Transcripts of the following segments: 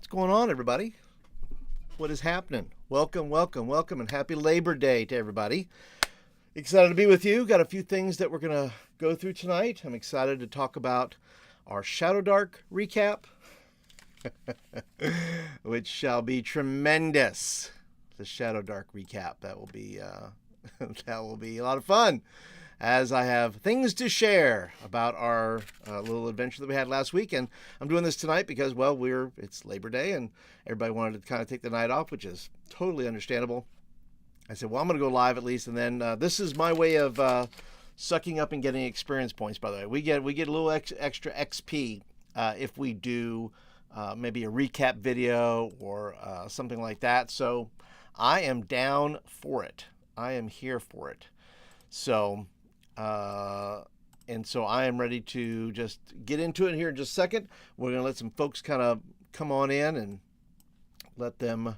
What's going on, everybody? What is happening? Welcome, welcome, welcome, and happy Labor Day to everybody. Excited to be with you. Got a few things that we're going to go through tonight. I'm excited to talk about our Shadowdark recap, which shall be tremendous. The Shadowdark recap. That will be that will be a lot of fun, as I have things to share about our little adventure that we had last week. And I'm doing this tonight because, well, it's Labor Day and everybody wanted to kind of take the night off, which is totally understandable. I said, well, I'm going to go live at least. And then this is my way of sucking up and getting experience points, by the way. We get a little extra XP if we do maybe a recap video or something like that. So I am down for it. I am here for it. So... and so I am ready to just get into it here in just a second. We're going to let some folks kind of come on in and let them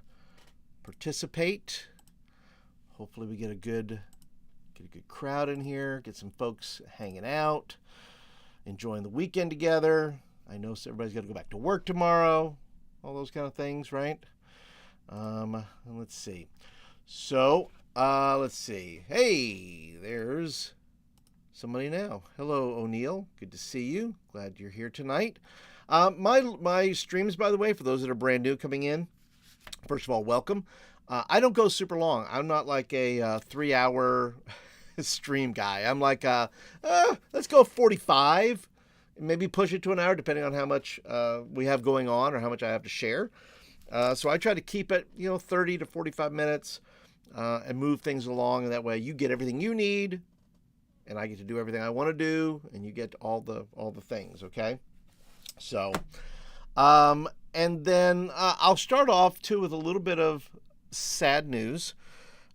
participate. Hopefully we get a good crowd in here, get some folks hanging out, enjoying the weekend together. I know everybody's got to go back to work tomorrow, all those kind of things, right? Let's see. So, let's see. Hey, there's somebody now. Hello, O'Neill. Good to see you. Glad you're here tonight. My streams, by the way, for those that are brand new coming in, first of all, welcome. I don't go super long. I'm not like a 3-hour stream guy. I'm like, let's go 45, maybe push it to an hour, depending on how much we have going on or how much I have to share. So I try to keep it, 30 to 45 minutes and move things along. And that way you get everything you need, and I get to do everything I want to do, and you get all the things, okay? So, and then I'll start off too with a little bit of sad news.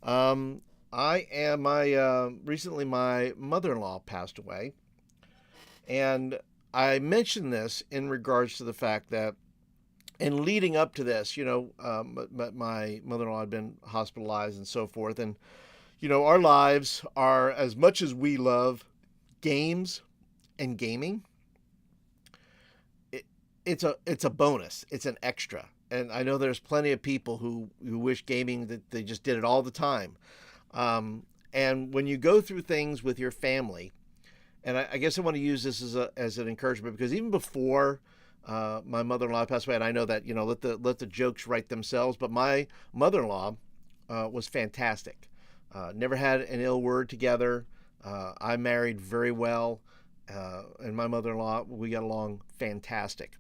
Recently my mother-in-law passed away, and I mentioned this in regards to the fact that, and leading up to this, my mother-in-law had been hospitalized and so forth, and our lives are, as much as we love games and gaming, it's a bonus. It's an extra. And I know there's plenty of people who wish gaming that they just did it all the time. And when you go through things with your family, and I guess I want to use this as an encouragement, because even before my mother-in-law passed away, and I know that let the jokes write themselves, but my mother-in-law was fantastic. Never had an ill word together. I married very well, and my mother-in-law, we got along fantastic.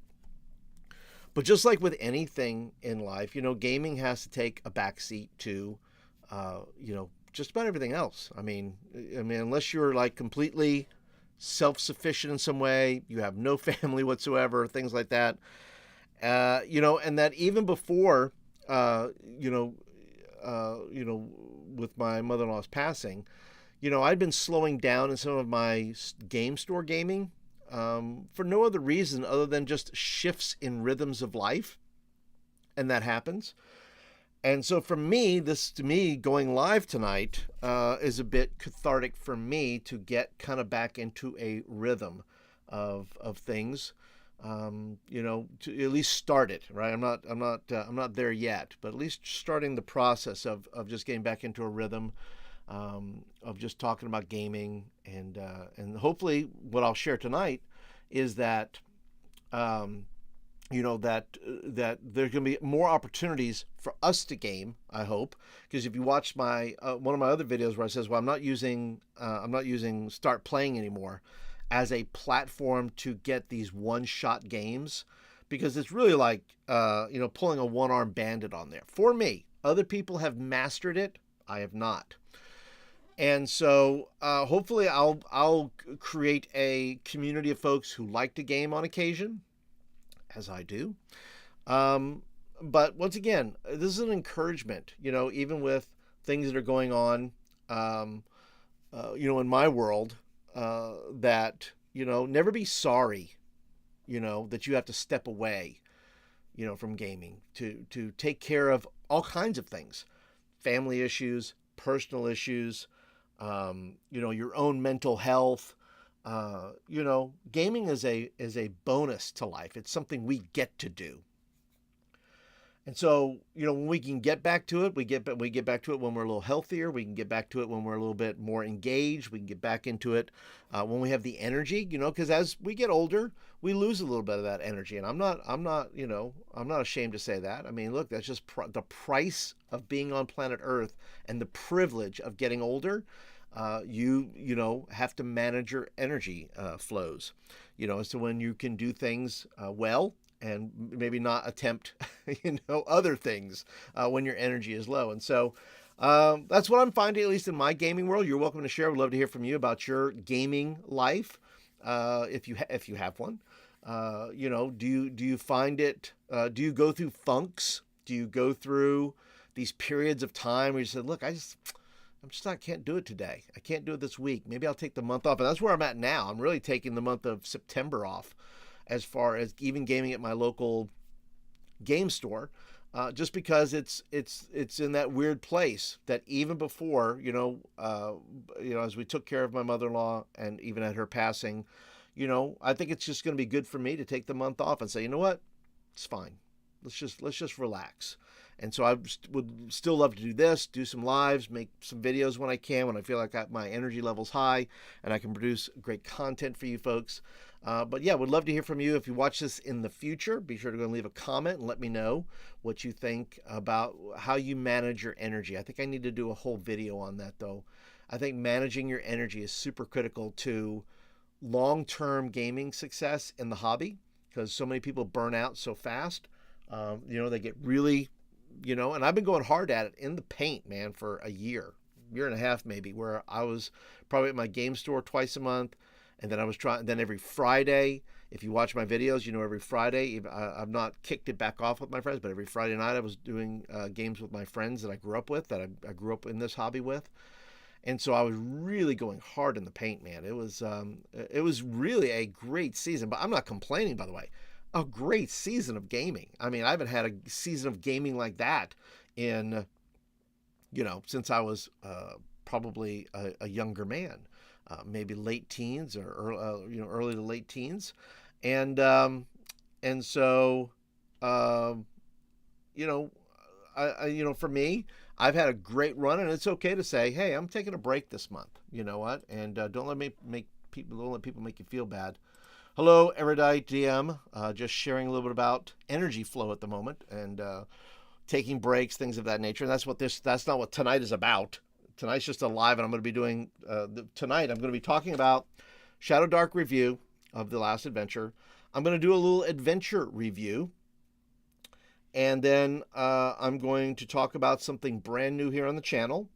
But just like with anything in life, gaming has to take a backseat to, just about everything else. I mean, unless you're like completely self-sufficient in some way, you have no family whatsoever, things like that, and that even before, with my mother-in-law's passing, I'd been slowing down in some of my game store gaming for no other reason other than just shifts in rhythms of life, and that happens. And so for me, going live tonight is a bit cathartic for me to get kind of back into a rhythm of things. To at least start it, right? I'm not there yet, but at least starting the process of just getting back into a rhythm, of just talking about gaming, and hopefully what I'll share tonight is that, that there's going to be more opportunities for us to game, I hope, because if you watch my one of my other videos where I says, well, I'm not using Start Playing anymore as a platform to get these one-shot games, because it's really like, pulling a one-arm bandit on there. For me, other people have mastered it. I have not. And so hopefully I'll create a community of folks who like to game on occasion, as I do. But once again, this is an encouragement, even with things that are going on, in my world, that, never be sorry, that you have to step away, from gaming to take care of all kinds of things, family issues, personal issues, your own mental health. Gaming is a bonus to life. It's something we get to do. And so, when we can get back to it, we get back to it when we're a little healthier. We can get back to it when we're a little bit more engaged. We can get back into it when we have the energy, because as we get older, we lose a little bit of that energy. And I'm not ashamed to say that. I mean, look, that's just the price of being on planet Earth and the privilege of getting older. You have to manage your energy flows, so when you can do things well and maybe not attempt, other things when your energy is low. And so that's what I'm finding, at least in my gaming world. You're welcome to share. We'd love to hear from you about your gaming life, if you have one. Do you find it? Do you go through funks? Do you go through these periods of time where you say, look, can't do it today. I can't do it this week. Maybe I'll take the month off. And that's where I'm at now. I'm really taking the month of September off, as far as even gaming at my local game store, just because it's in that weird place that even before, as we took care of my mother-in-law and even at her passing, I think it's just going to be good for me to take the month off and say, you know what, it's fine. Let's just relax. And so I would still love to do this, do some lives, make some videos when I can, when I feel like my energy level's high and I can produce great content for you folks. But yeah, would love to hear from you. If you watch this in the future, be sure to go and leave a comment and let me know what you think about how you manage your energy. I think I need to do a whole video on that, though. I think managing your energy is super critical to long-term gaming success in the hobby, because so many people burn out so fast. They get really, and I've been going hard at it in the paint, man, for a year and a half maybe, where I was probably at my game store twice a month. And then I was then every Friday, if you watch my videos, every Friday, I've not kicked it back off with my friends, but every Friday night I was doing games with my friends that I grew up with, that I grew up in this hobby with. And so I was really going hard in the paint, man. It was really a great season, but I'm not complaining, by the way. A great season of gaming. I mean, I haven't had a season of gaming like that in, since I was probably a younger man. Maybe late teens or early to late teens, and so for me, I've had a great run, and it's okay to say, hey, I'm taking a break this month. You know what? And don't let people make you feel bad. Hello, Erudite DM. Just sharing a little bit about energy flow at the moment and taking breaks, things of that nature. And that's not what tonight is about. Tonight's just a live, and I'm going to be doing, tonight I'm going to be talking about Shadowdark review of the last adventure. I'm going to do a little adventure review, and then I'm going to talk about something brand new here on the channel,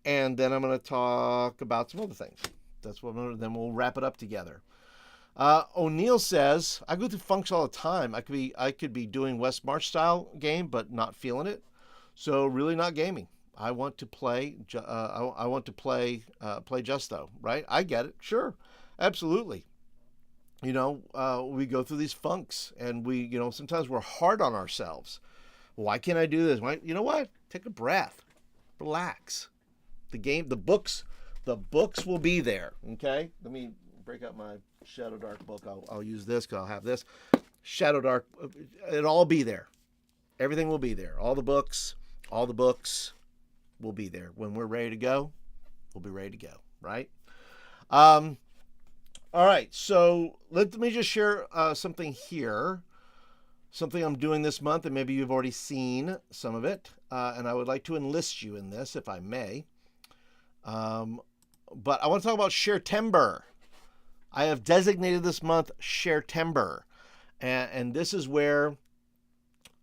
and then I'm going to talk about some other things. Then we'll wrap it up together. O'Neill says, I go through funks all the time. I could be doing West March style game, but not feeling it. So really not gaming. I want to play. I want to play Justo, right? I get it. Sure, absolutely. We go through these funks, and we, sometimes we're hard on ourselves. Why can't I do this? Why? You know what? Take a breath, relax. The books will be there. Okay. Let me break out my Shadowdark book. I'll use this because I'll have this Shadowdark. It'll all be there. Everything will be there. All the books will be there. When we're ready to go, we'll be ready to go, right? All right, so let me just share something here, something I'm doing this month, and maybe you've already seen some of it, and I would like to enlist you in this, if I may. But I want to talk about Sharetember. I have designated this month Sharetember, and this is where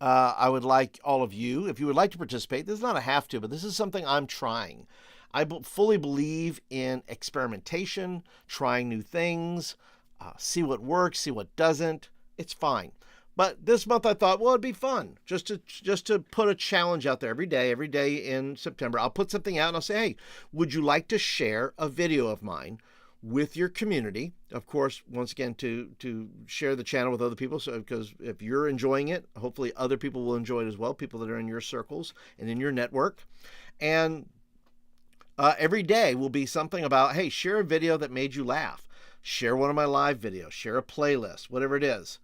I would like all of you, if you would like to participate, this is not a have to, but this is something I'm trying. I fully believe in experimentation, trying new things, see what works, see what doesn't. It's fine. But this month I thought, well, it'd be fun just to put a challenge out there every day in September. I'll put something out and I'll say, hey, would you like to share a video of mine with your community? Of course, once again, to share the channel with other people. So, because if you're enjoying it, hopefully other people will enjoy it as well, people that are in your circles and in your network. And every day will be something about, hey, share a video that made you laugh. Share one of my live videos. Share a playlist, whatever it is.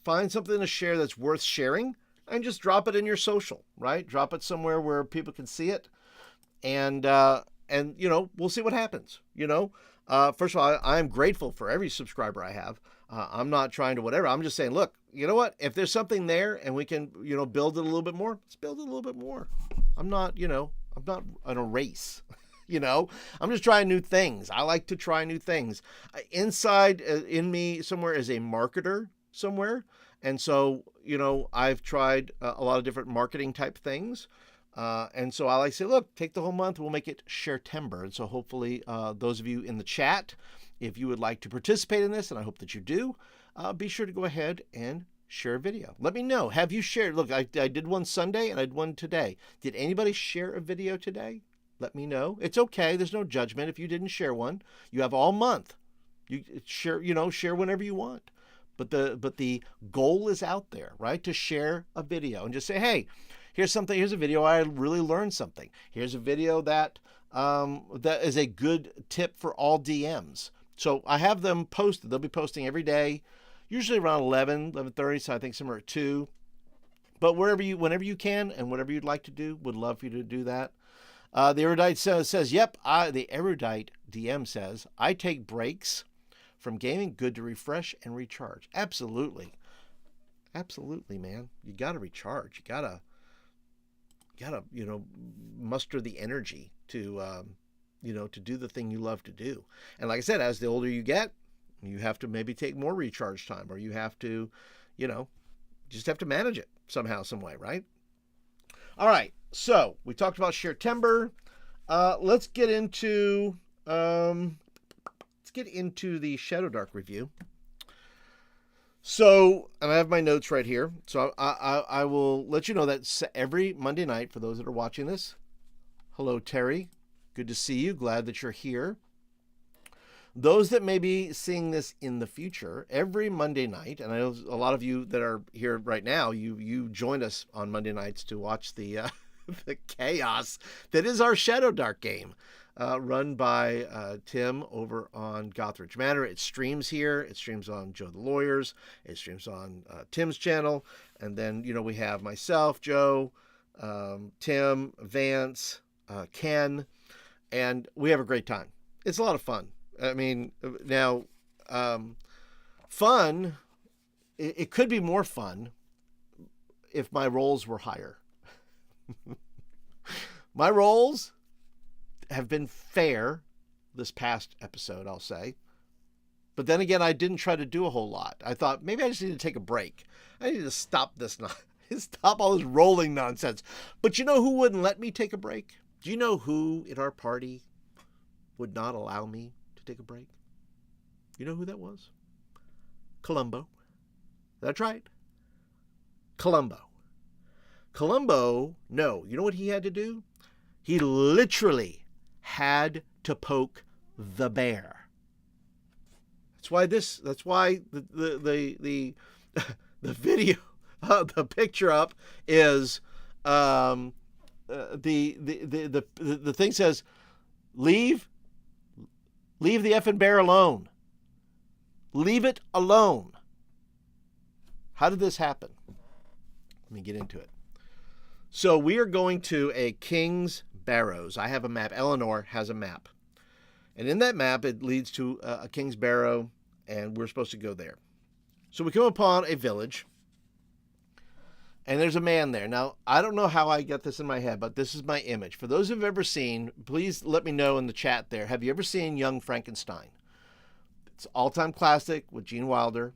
find something to share that's worth sharing and just drop it in your social, right? Drop it somewhere where people can see it. And we'll see what happens. First of all, I'm grateful for every subscriber I have. I'm not trying to whatever. I'm just saying, look, you know what? If there's something there and we can, build it a little bit more, let's build it a little bit more. I'm not in a race. I'm just trying new things. I like to try new things. Inside in me somewhere is a marketer somewhere. And so, I've tried a lot of different marketing type things. And so I like to say, look, take the whole month. We'll make it Sharetember. And so hopefully those of you in the chat, if you would like to participate in this, and I hope that you do, be sure to go ahead and share a video. Let me know. Have you shared? Look, I did one Sunday and I did one today. Did anybody share a video today? Let me know. It's okay. There's no judgment if you didn't share one. You have all month. You share whenever you want. But the goal is out there, right? To share a video and just say, hey, here's a video I really learned something. Here's a video that is a good tip for all DMs. So I have them posted. They'll be posting every day, usually around 11:30. So I think somewhere at 2. But whenever you can and whatever you'd like to do, would love for you to do that. The Erudite says, yep, the Erudite DM says, I take breaks from gaming, good to refresh and recharge. Absolutely. Absolutely, man. You got to recharge. You got to, muster the energy to do the thing you love to do. And like I said, as the older you get, you have to maybe take more recharge time, or you have to, just have to manage it somehow, some way, right? All right. So we talked about Sharetember. Let's get into the Shadowdark review. So, and I have my notes right here. So I will let you know that every Monday night, for those that are watching this, hello, Terry. Good to see you. Glad that you're here. Those that may be seeing this in the future, every Monday night, and I know a lot of you that are here right now, you joined us on Monday nights to watch the the chaos that is our Shadowdark game, run by Tim over on Gothridge Manor. It streams here. It streams on Joe the Lawyer's. It streams on Tim's channel. And then, we have myself, Joe, Tim, Vance, Ken, and we have a great time. It's a lot of fun. I mean, now, fun, it could be more fun if my roles were higher. My roles have been fair this past episode, I'll say. But then again, I didn't try to do a whole lot. I thought maybe I just need to take a break. I need to stop this, stop all this rolling nonsense. But you know who wouldn't let me take a break? Do you know who in our party would not allow me to take a break? You know who that was? Columbo. That's right. Columbo. No. You know what he had to do? He literally had to poke the bear. That's why the video, the picture up is the thing says, leave the effing bear alone. Leave it alone. How did this happen? Let me get into it. So we are going to a King's Barrows. I have a map. Eleanor has a map. And in that map, it leads to a King's Barrow, and we're supposed to go there. So we come upon a village, and there's a man there. Now, I don't know how I got this in my head, but this is my image. For those who've ever seen, please let me know in the chat there. Have you ever seen Young Frankenstein? It's an all-time classic with Gene Wilder.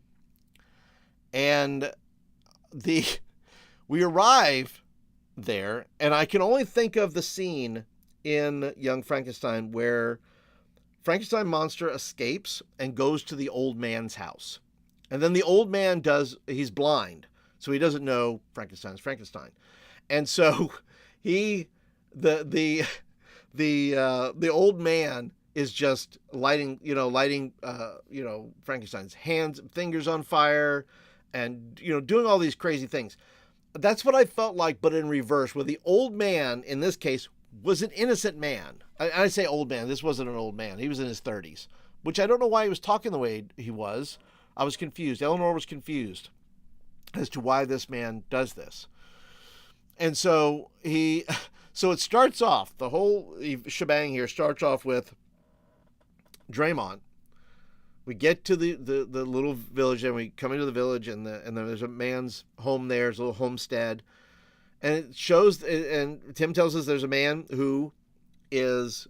And we arrive there, and I can only think of the scene in Young Frankenstein where Frankenstein monster escapes and goes to the old man's house. And then the old man he's blind, so he doesn't know Frankenstein's Frankenstein. And so the old man is just lighting Frankenstein's fingers on fire and, doing all these crazy things. That's what I felt like, but in reverse, where the old man, in this case, was an innocent man. I say old man. This wasn't an old man. He was in his 30s, which I don't know why he was talking the way he was. I was confused. Eleanor was confused as to why this man does this. And so so it starts off, the whole shebang here starts off with Draymond. We get to the little village, and we come into the village, and there's a man's home there, there's a little homestead. And it shows, and Tim tells us there's a man who has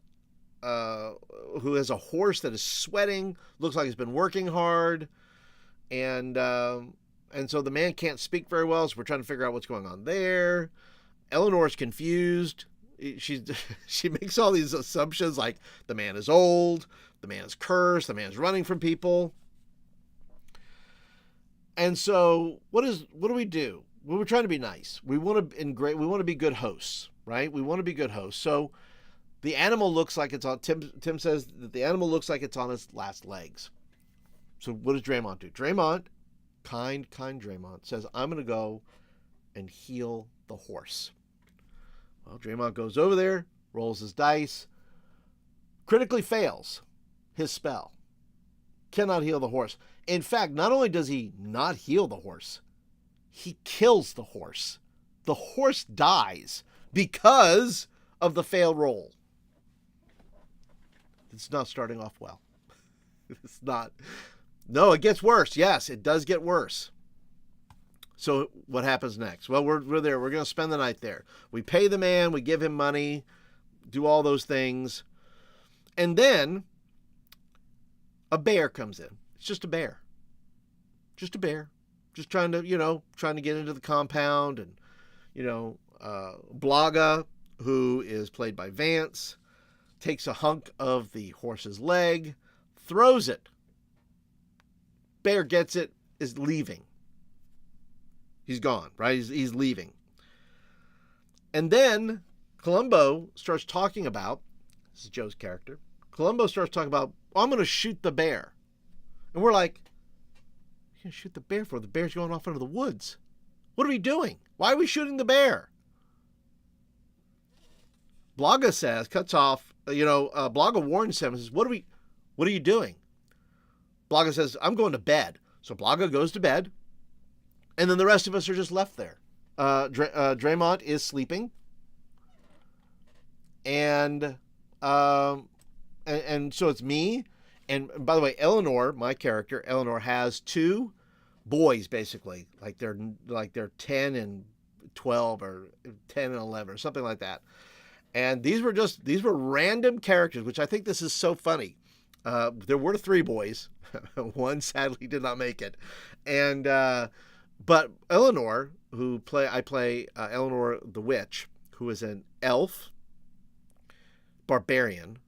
a horse that is sweating, looks like he's been working hard, and so the man can't speak very well, so we're trying to figure out what's going on there. Eleanor's confused. She makes all these assumptions like the man is old, the man is cursed, the man is running from people. And so what do we do? Well, we're trying to be nice. We want to be good hosts, right? We want to be good hosts. So the animal looks like it's on, Tim says that the animal looks like it's on its last legs. So what does Draymond do? Draymond, kind Draymond, says, I'm going to go and heal the horse. Well, Draymond goes over there, rolls his dice, critically fails his spell. Cannot heal the horse. In fact, not only does he not heal the horse, he kills the horse. The horse dies because of the failed roll. It's not starting off well. It's not. No, it gets worse. Yes, it does get worse. So what happens next? Well, we're there. We're going to spend the night there. We pay the man. We give him money. Do all those things. And then a bear comes in. It's just a bear. Just a bear. Just trying to get into the compound. And, Blaga, who is played by Vance, takes a hunk of the horse's leg, throws it. Bear gets it, is leaving. He's gone, right? He's leaving. And then Columbo starts talking about, this is Joe's character, Columbo starts talking about, I'm going to shoot the bear. And we're like, what are you going to shoot the bear for? The bear's going off into the woods. What are we doing? Why are we shooting the bear? Blaga says, cuts off, Blaga warns him and says, what are you doing? Blaga says, I'm going to bed. So Blaga goes to bed. And then the rest of us are just left there. Draymond is sleeping. And so it's me. And by the way, Eleanor, my character, Eleanor has two boys, basically. Like they're 10 and 12 or 10 and 11 or something like that. And these were random characters, which I think this is so funny. There were 3 boys. One sadly did not make it. And but Eleanor, I play Eleanor the Witch, who is an elf, barbarian,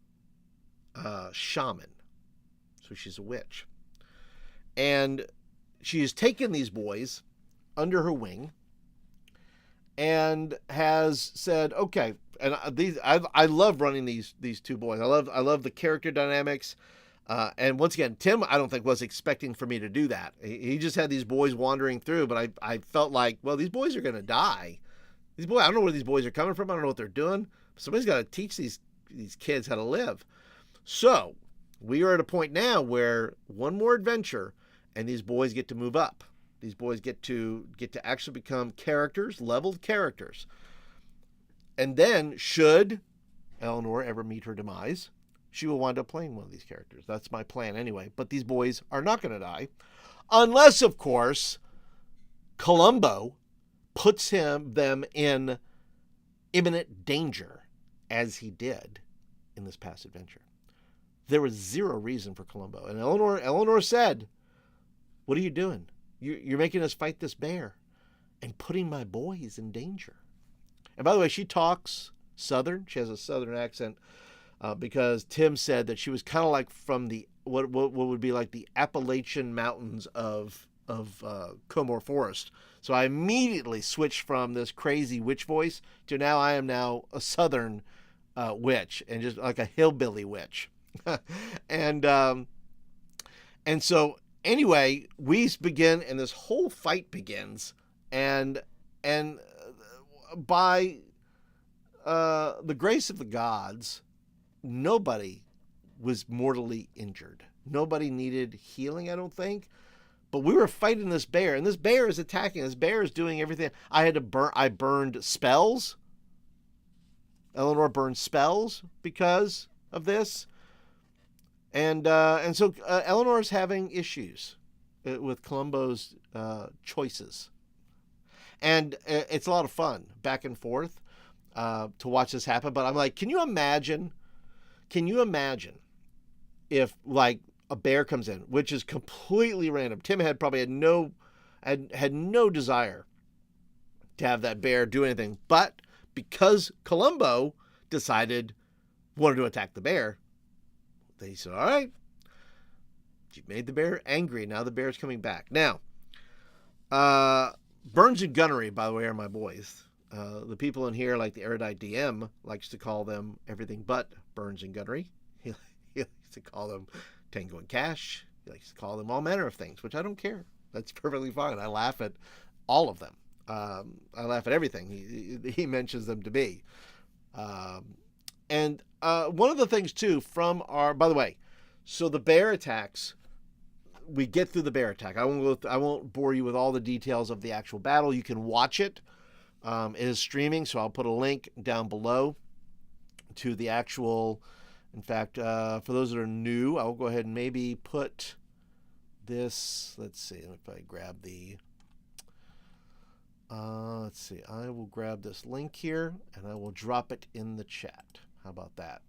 shaman. So she's a witch. And she has taken these boys under her wing and has said, okay, and I love running these 2 boys. I love the character dynamics. And once again, Tim, I don't think was expecting for me to do that. He just had these boys wandering through, but I felt like, well, these boys are going to die. These boys, I don't know where these boys are coming from. I don't know what they're doing. Somebody's got to teach these kids how to live. So we are at a point now where one more adventure, and these boys get to move up. These boys get to actually become characters, leveled characters. And then, should Eleanor ever meet her demise, she will wind up playing one of these characters. That's my plan anyway. But these boys are not going to die. Unless, of course, Columbo puts them in imminent danger, as he did in this past adventure. There was zero reason for Columbo. And Eleanor said, what are you doing? You're making us fight this bear and putting my boys in danger. And by the way, she talks Southern. She has a Southern accent. Because Tim said that she was kind of like from the what would be like the Appalachian Mountains of Comore Forest. So I immediately switched from this crazy witch voice to now I am now a Southern witch, and just like a hillbilly witch. and so anyway, we begin, and this whole fight begins, and by the grace of the gods, nobody was mortally injured. Nobody needed healing, I don't think. But we were fighting this bear, and this bear is attacking. This bear is doing everything. I burned spells. Eleanor burned spells because of this. And so Eleanor's having issues with Columbo's choices. And it's a lot of fun back and forth to watch this happen. But I'm like, can you imagine if like a bear comes in, which is completely random. Tim had probably had no desire to have that bear do anything. But because Columbo wanted to attack the bear, they said, all right, you made the bear angry. Now the bear's coming back. Now, Burns and Gunnery, by the way, are my boys. The people in here, like the Erudite DM, likes to call them everything but Burns and Gunnery. He likes to call them Tango and Cash. He likes to call them all manner of things, which I don't care. That's perfectly fine. I laugh at all of them. I laugh at everything he mentions them to be. And one of the things, too, by the way, so the bear attacks, we get through the bear attack. I won't bore you with all the details of the actual battle. You can watch it. It is streaming, so I'll put a link down below to the actual. In fact, for those that are new, I'll go ahead and maybe put this. Let's see if I grab the. Let's see. I will grab this link here and I will drop it in the chat. How about that?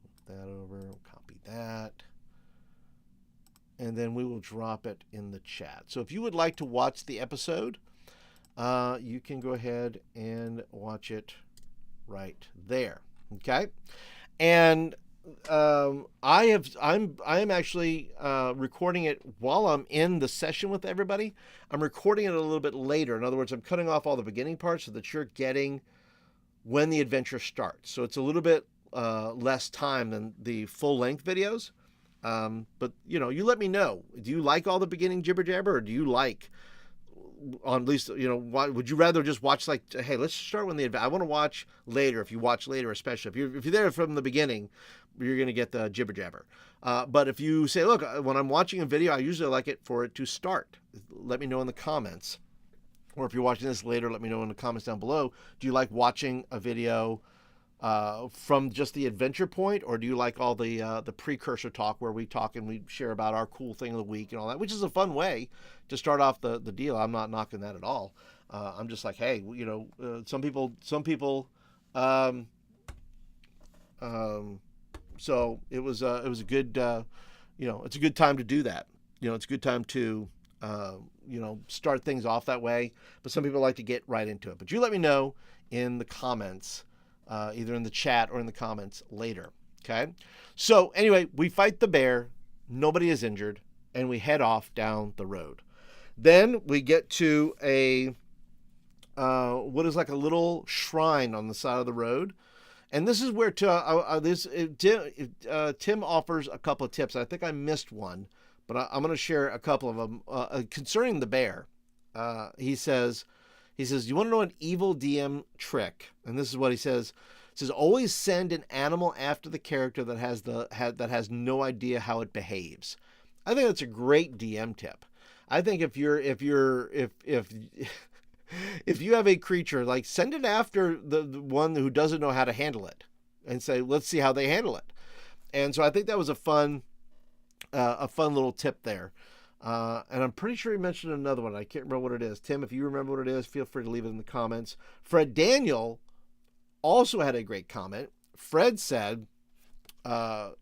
Move that over. Copy that. And then we will drop it in the chat. So if you would like to watch the episode, you can go ahead and watch it right there. Okay, and I am actually recording it while I'm in the session with everybody. I'm recording it a little bit later. In other words, I'm cutting off all the beginning parts so that you're getting when the adventure starts. So it's a little bit less time than the full length videos. But you let me know. Do you like all the beginning jibber jabber, or do you like? On at least, would you rather just watch like, hey, let's start when I want to watch later. If you watch later, especially if you're there from the beginning, you're going to get the jibber jabber. But if you say, look, when I'm watching a video, I usually like it for it to start. Let me know in the comments. Or if you're watching this later, let me know in the comments down below. Do you like watching a video from just the adventure point, or do you like all the precursor talk where we talk and we share about our cool thing of the week and all that, which is a fun way to start off the deal. I'm not knocking that at all. I'm just like, hey, some people. So it was a good, it's a good time to do that. It's a good time to, start things off that way. But some people like to get right into it. But you let me know in the comments. Either in the chat or in the comments later. Okay. So anyway, we fight the bear. Nobody is injured. And we head off down the road. Then we get to what is like a little shrine on the side of the road. And this is where Tim offers a couple of tips. I think I missed one, but I'm going to share a couple of them concerning the bear. He says, you want to know an evil DM trick? And this is what he says. It says, always send an animal after the character that has no idea how it behaves. I think that's a great DM tip. I think if you have a creature, like, send it after the one who doesn't know how to handle it and say, let's see how they handle it. And so I think that was a fun little tip there. And I'm pretty sure he mentioned another one. I can't remember what it is. Tim, if you remember what it is, feel free to leave it in the comments. Fred Daniel also had a great comment. Fred said that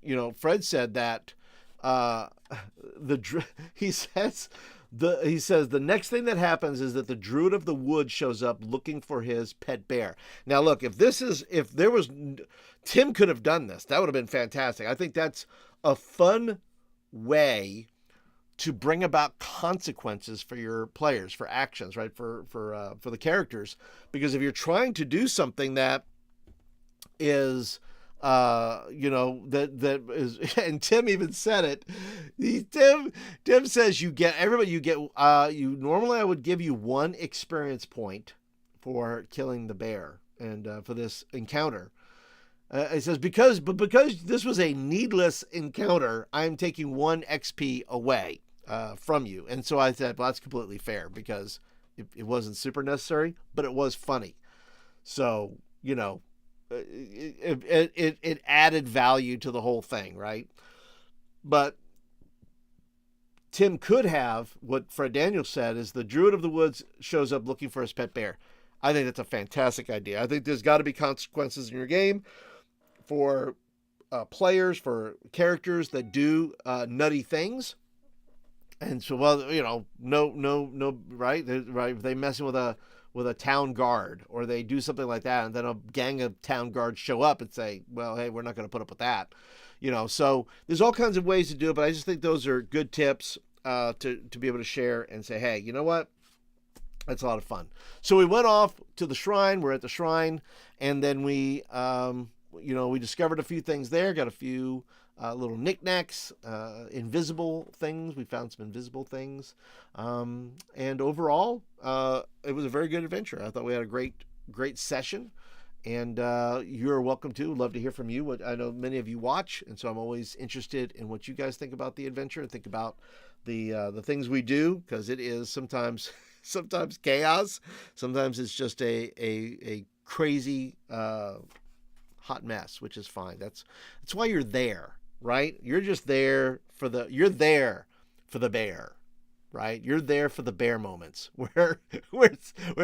he says the next thing that happens is that the Druid of the Wood shows up looking for his pet bear. Now, look, Tim could have done this. That would have been fantastic. I think that's a fun way to bring about consequences for your players, for actions, right? For the characters, because if you're trying to do something that is, that is, and Tim even said it. Tim says normally I would give you 1 experience point for killing the bear and for this encounter. It says, because this was a needless encounter, I'm taking 1 XP away from you. And so I said, well, that's completely fair because it wasn't super necessary, but it was funny. So, you know, it added value to the whole thing, right? But Tim could have, what Fred Daniels said is, the Druid of the Woods shows up looking for his pet bear. I think that's a fantastic idea. I think there's got to be consequences in your game for players, for characters that do nutty things. And so, well, you know, no, right? Right? If they messing with a town guard, or they do something like that, and then a gang of town guards show up and say, well, hey, we're not going to put up with that. You know, so there's all kinds of ways to do it, but I just think those are good tips to be able to share and say, hey, you know what? That's a lot of fun. So we went off to the shrine. We're at the shrine, and then we discovered a few things there. Got a few little knickknacks, invisible things. We found some invisible things, and overall, it was a very good adventure. I thought we had a great session. And you're welcome to. Love to hear from you. I know many of you watch, and so I'm always interested in what you guys think about the adventure. Think about the things we do, because it is sometimes chaos. Sometimes it's just a crazy hot mess, which is fine. That's why you're there, right? You're just there for the bear. Right, you're there for the bear moments where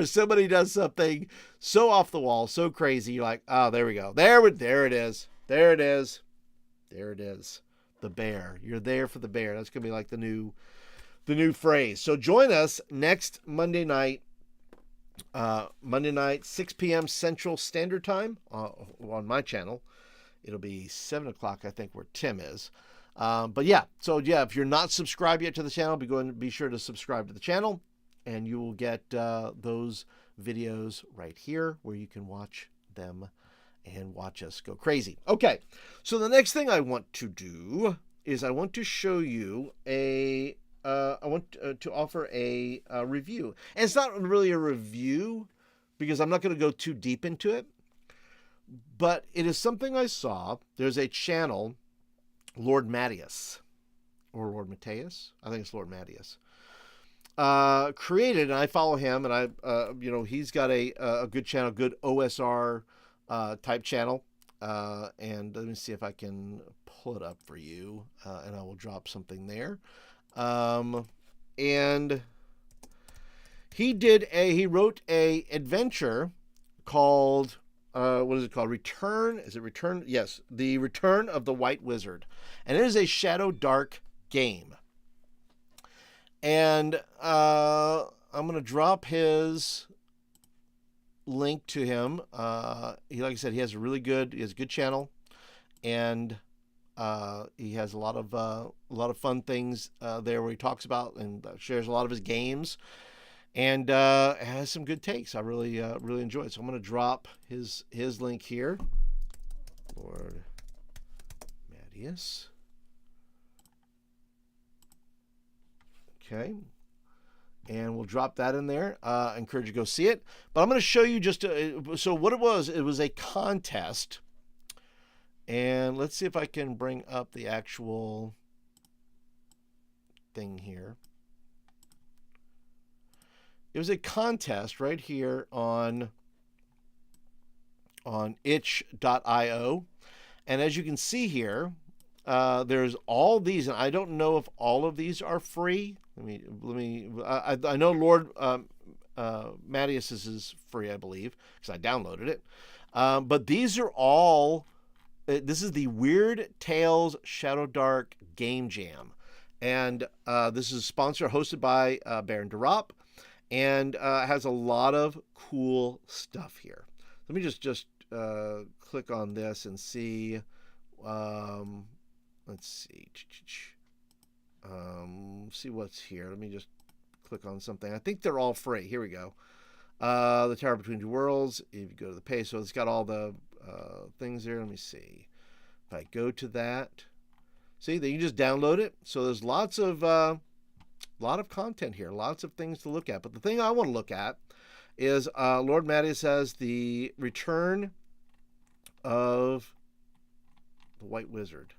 somebody does something so off the wall, so crazy. You're like, oh, there we go, there it is, the bear. You're there for the bear. That's gonna be like the new phrase. So join us next Monday night, 6 p.m. Central Standard Time on my channel. It'll be 7 o'clock, I think, where Tim is. But yeah, if you're not subscribed yet to the channel, be sure to subscribe to the channel, and you will get those videos right here where you can watch them and watch us go crazy. Okay, so the next thing I want to do is I want to show you I want to offer a review. And it's not really a review because I'm not going to go too deep into it, but it is something I saw. There's a channel, Lord Matus, or Lord Mateus. I think it's Lord Matus. Created, and I follow him, and he's got a good channel, good OSR type channel. And let me see if I can pull it up for you, and I will drop something there. And he wrote a adventure called, what is it called? Return? Is it Return? Yes, The Return of the White Wizard. And it is a Shadowdark game. And I'm going to drop his link to him. Like I said, he has a good channel, and he has a lot of fun things there where he talks about and shares a lot of his games, and has some good takes. I really enjoy it. So I'm going to drop his link here. Lord Matus. Okay. And we'll drop that in there. I encourage you to go see it. But I'm going to show you so what it was a contest. And let's see if I can bring up the actual thing here. It was a contest right here on itch.io. And as you can see here, there's all these, and I don't know if all of these are free. I know Lord Matus's is free, I believe, because I downloaded it. But these are all. This is the Weird Tales Shadowdark Game Jam, and this is hosted by Baron Durop, and has a lot of cool stuff here. Let me just click on this and see. Let's see. See what's here. Let me just click on something. I think they're all free. Here we go. The Tower Between Two Worlds. If you go to the page, so it's got all the things there. Let me see. If I go to that, see, then you just download it. So there's lots of content here, lots of things to look at. But the thing I want to look at is Lord Matus has the Return of the White Wizard.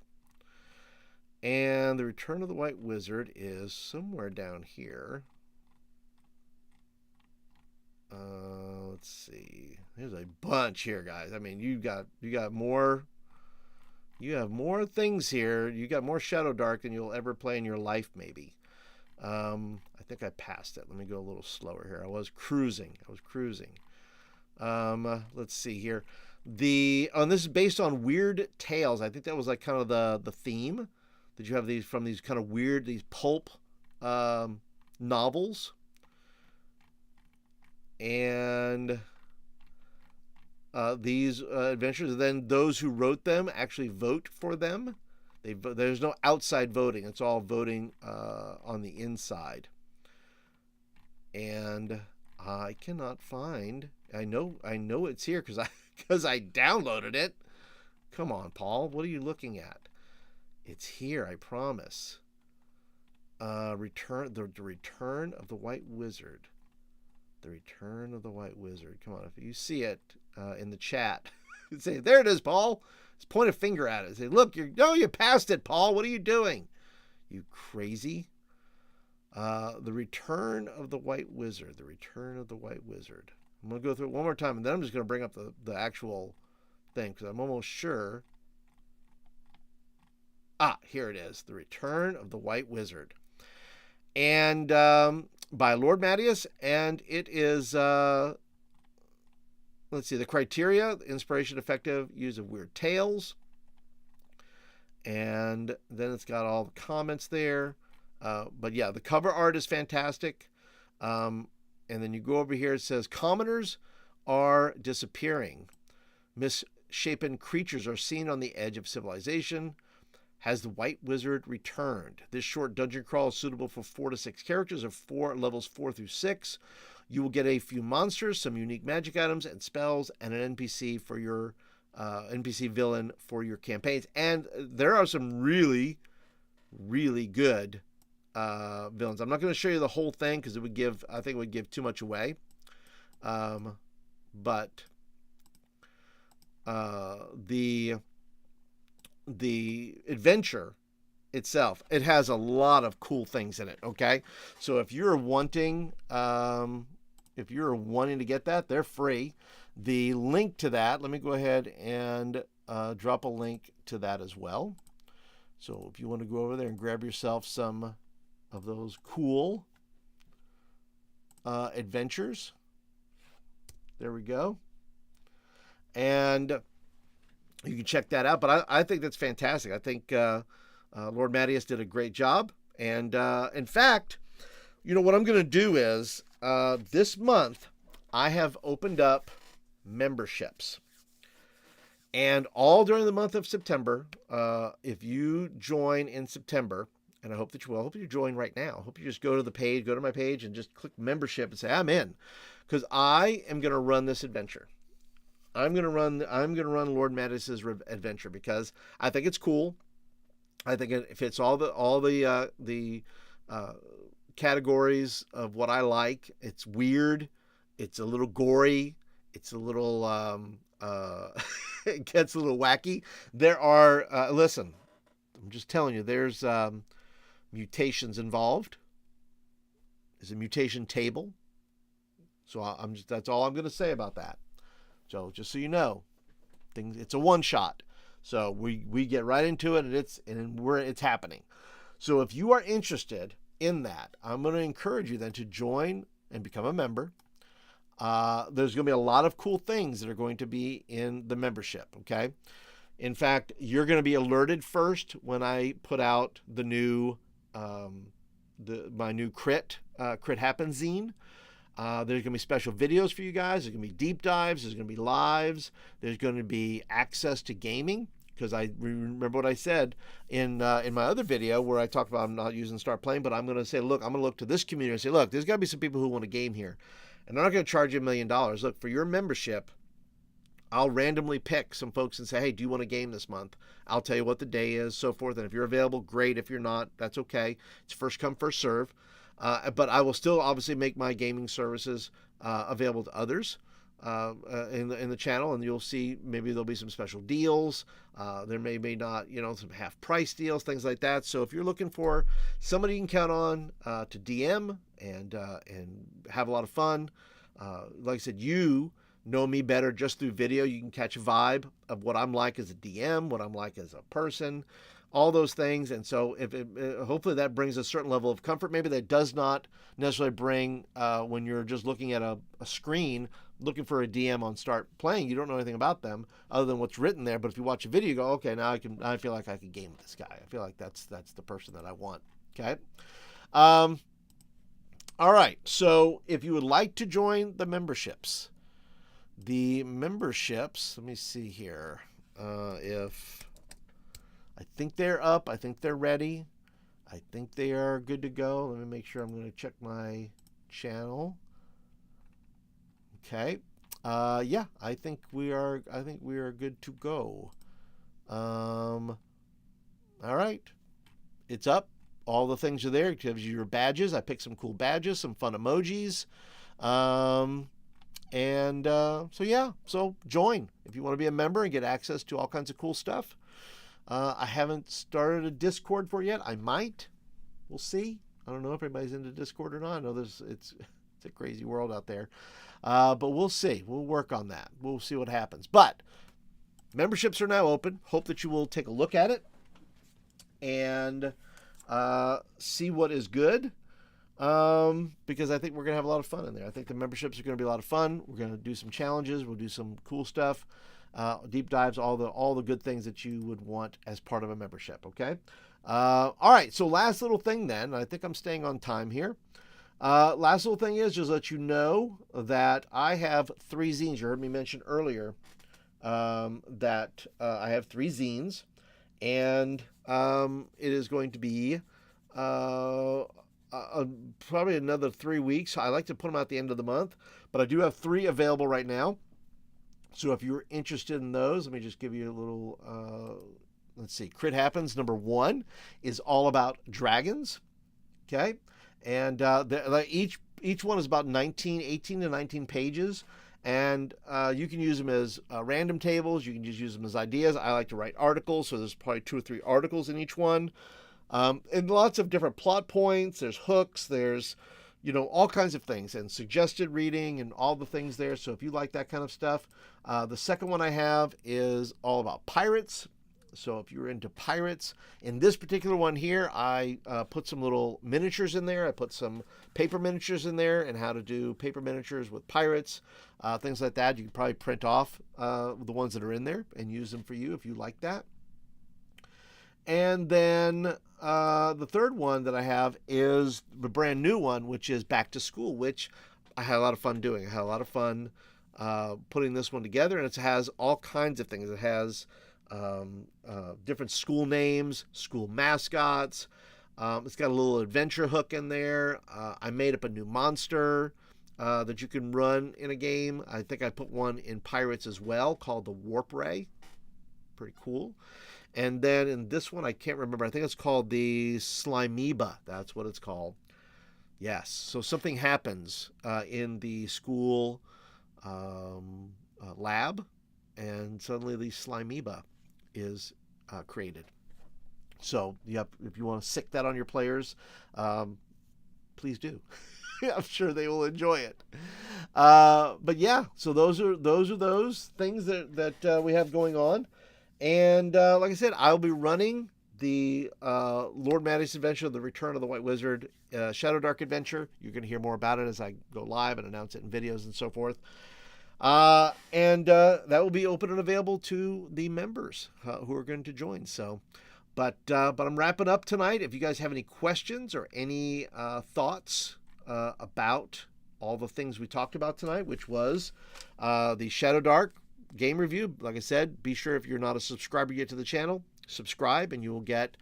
And the Return of the White Wizard is somewhere down here. Let's see. There's a bunch here, guys. I mean, you got more. You have more things here. You got more Shadowdark than you'll ever play in your life, maybe. I think I passed it. Let me go a little slower here. I was cruising. Let's see here. This is based on Weird Tales. I think that was like kind of the theme. Did you have these from these kind of weird, these pulp novels? And these adventures, and then those who wrote them actually vote for them. There's no outside voting. It's all voting on the inside. And I cannot find. I know it's here because I downloaded it. Come on, Paul. What are you looking at? It's here. I promise. The Return of the White Wizard. The Return of the White Wizard. Come on, if you see it in the chat, say, there it is, Paul. Let's point a finger at it. Say, look, you passed it, Paul. What are you doing? You crazy. The Return of the White Wizard. The Return of the White Wizard. I'm going to go through it one more time, and then I'm just going to bring up the actual thing, because I'm almost sure. Here it is. The Return of the White Wizard. And by Lord Matus, and it is, let's see, the criteria, inspiration, effective, use of weird tales. And then it's got all the comments there. But yeah, the cover art is fantastic. And then you go over here, it says, commoners are disappearing. Misshapen creatures are seen on the edge of civilization. Has the White Wizard returned? This short dungeon crawl is suitable for 4 to 6 characters of levels 4 through 6. You will get a few monsters, some unique magic items and spells, and an NPC for your NPC villain for your campaigns. And there are some really, really good villains. I'm not going to show you the whole thing because I think it would give too much away. But the adventure itself, it has a lot of cool things in it. Okay, so if you're wanting to get that, they're free. The link to that, let me go ahead and drop a link to that as well. So if you want to go over there and grab yourself some of those cool adventures, there we go. And you can check that out. But I think that's fantastic. I think Lord Matus did a great job. And in fact, what I'm going to do is this month I have opened up memberships. And all during the month of September, if you join in September, and I hope that you will, I hope you join right now. I hope you just go to my page and just click membership and say, I'm in. Because I am going to run this adventure. I'm gonna run Lord Matus's adventure because I think it's cool. I think it fits all the categories of what I like. It's weird. It's a little gory. It's a little it gets a little wacky. There are listen, I'm just telling you, there's mutations involved. There's a mutation table. So that's all I'm gonna say about that. So just so you know, it's a one shot. So we get right into it, and it's happening. So if you are interested in that, I'm going to encourage you then to join and become a member. There's going to be a lot of cool things that are going to be in the membership. Okay. In fact, you're going to be alerted first when I put out the new my new Crit Happen Zine. There's going to be special videos for you guys. There's going to be deep dives. There's going to be lives. There's going to be access to gaming, because I remember what I said in my other video where I talked about I'm not using Start Playing, but I'm going to say, look, I'm going to look to this community and say, look, there's got to be some people who want a game here. And they're not going to charge you $1 million. Look, for your membership, I'll randomly pick some folks and say, hey, do you want a game this month? I'll tell you what the day is, so forth. And if you're available, great. If you're not, that's okay. It's first come, first serve. But I will still obviously make my gaming services available to others. in the channel, and you'll see maybe there'll be some special deals. There may not, some half price deals, things like that. So if you're looking for somebody you can count on to DM and have a lot of fun, like I said, you know me better just through video. You can catch a vibe of what I'm like as a DM, what I'm like as a person, all those things. And so hopefully that brings a certain level of comfort. Maybe that does not necessarily bring when you're just looking at a screen looking for a DM on start playing. You don't know anything about them other than what's written there. But if you watch a video, you go, okay, now I feel like I can game with this guy. I feel like that's the person that I want. Okay. All right. So if you would like to join the memberships, let me see here. If I think they're up, I think they're ready. I think they are good to go. Let me make sure. I'm going to check my channel. Okay. Yeah, I think we are good to go. All right. It's up. All the things are there. It gives you your badges. I picked some cool badges, some fun emojis. So yeah, so join if you want to be a member and get access to all kinds of cool stuff. I haven't started a Discord for it yet. I might. We'll see. I don't know if everybody's into Discord or not. I know it's a crazy world out there. But we'll see. We'll work on that. We'll see what happens. But memberships are now open. Hope that you will take a look at it and see what is good. Because I think we're going to have a lot of fun in there. I think the memberships are going to be a lot of fun. We're going to do some challenges. We'll do some cool stuff, deep dives, all the good things that you would want as part of a membership. Okay. All right. So last little thing then, I think I'm staying on time here. Last little thing is just let you know that I have 3 zines. You heard me mention earlier, that, I have 3 zines, and, it is going to be, probably another 3 weeks. I like to put them out at the end of the month, but I do have 3 available right now. So if you're interested in those, let me just give you a little, let's see. Crit Happens number 1 is all about dragons. Okay. And each one is about 18 to 19 pages. And you can use them as random tables. You can just use them as ideas. I like to write articles, so there's probably 2 or 3 articles in each one. And lots of different plot points. There's hooks. There's, all kinds of things, and suggested reading and all the things there. So if you like that kind of stuff, the second one I have is all about pirates. So if you're into pirates, in this particular one here, I put some little miniatures in there. I put some paper miniatures in there and how to do paper miniatures with pirates, things like that. You can probably print off the ones that are in there and use them for you if you like that. And then the third one that I have is the brand new one, which is Back to School, which I had a lot of fun doing. I had a lot of fun putting this one together, and it has all kinds of things. It has different school names, school mascots. It's got a little adventure hook in there. I made up a new monster that you can run in a game. I think I put one in Pirates as well called the Warp Ray. Pretty cool. And then in this one, I can't remember. I think it's called the Slimeeba. That's what it's called. Yes. So something happens in the school lab, and suddenly the Slimeeba is created. So, yep, if you want to sick that on your players, please do. I'm sure they will enjoy it. But yeah, so those are those things that we have going on. And like I said, I'll be running the Lord Matus Adventure, The Return of the White Wizard, Shadowdark Adventure. You're going to hear more about it as I go live and announce it in videos and so forth. And that will be open and available to the members who are going to join. So, but I'm wrapping up tonight. If you guys have any questions or any thoughts about all the things we talked about tonight, which was the Shadowdark game review. Like I said, be sure if you're not a subscriber yet to the channel, subscribe, and you will get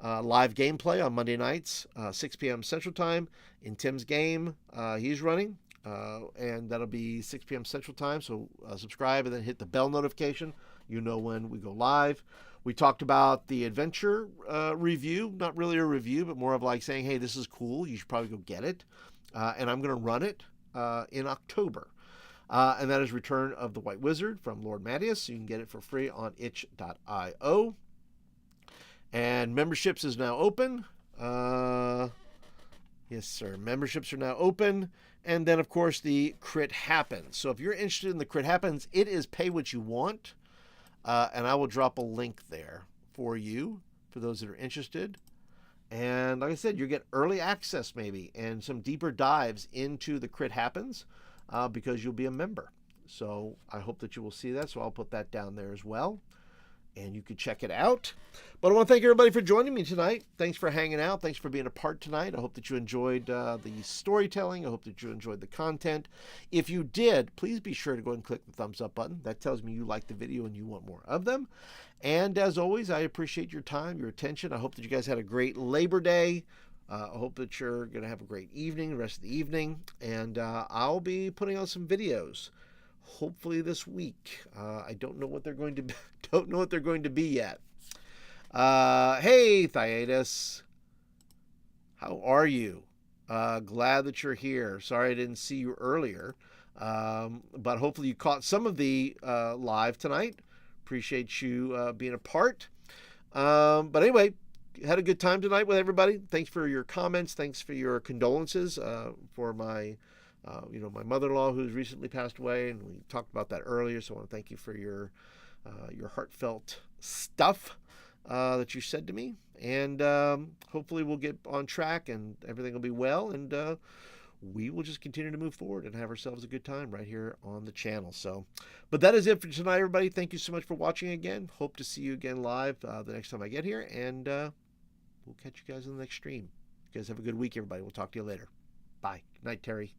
live gameplay on Monday nights, 6 p.m. Central Time in Tim's game he's running. And that'll be 6 p.m. Central Time. So subscribe and then hit the bell notification. You know when we go live. We talked about the adventure review. Not really a review, but more of like saying, hey, this is cool. You should probably go get it. And I'm going to run it in October. And that is Return of the White Wizard from Lord Matus. You can get it for free on itch.io. And memberships is now open. Yes, sir. Memberships are now open. And then, of course, the Crit Happens. So if you're interested in the Crit Happens, it is pay what you want. And I will drop a link there for you, for those that are interested. And like I said, you'll get early access maybe and some deeper dives into the Crit Happens because you'll be a member. So I hope that you will see that. So I'll put that down there as well. And you can check it out. But I want to thank everybody for joining me tonight. Thanks for hanging out. Thanks for being a part tonight. I hope that you enjoyed the storytelling. I hope that you enjoyed the content. If you did, please be sure to go and click the thumbs up button. That tells me you like the video and you want more of them. And as always, I appreciate your time, your attention. I hope that you guys had a great Labor Day. I hope that you're going to have a great evening, the rest of the evening. And I'll be putting out some videos. Hopefully this week. I don't know what they're going to be, yet. Hey, Thyatus. How are you? Glad that you're here. Sorry I didn't see you earlier. But hopefully you caught some of the live tonight. Appreciate you being a part. But anyway, had a good time tonight with everybody. Thanks for your comments. Thanks for your condolences for my my mother-in-law who's recently passed away, and we talked about that earlier. So I want to thank you for your heartfelt stuff that you said to me, and hopefully we'll get on track and everything will be well, and we will just continue to move forward and have ourselves a good time right here on the channel. So, but that is it for tonight, everybody. Thank you so much for watching again. Hope to see you again live the next time I get here, and we'll catch you guys in the next stream. You guys have a good week, everybody. We'll talk to you later. Bye. Good night, Terry.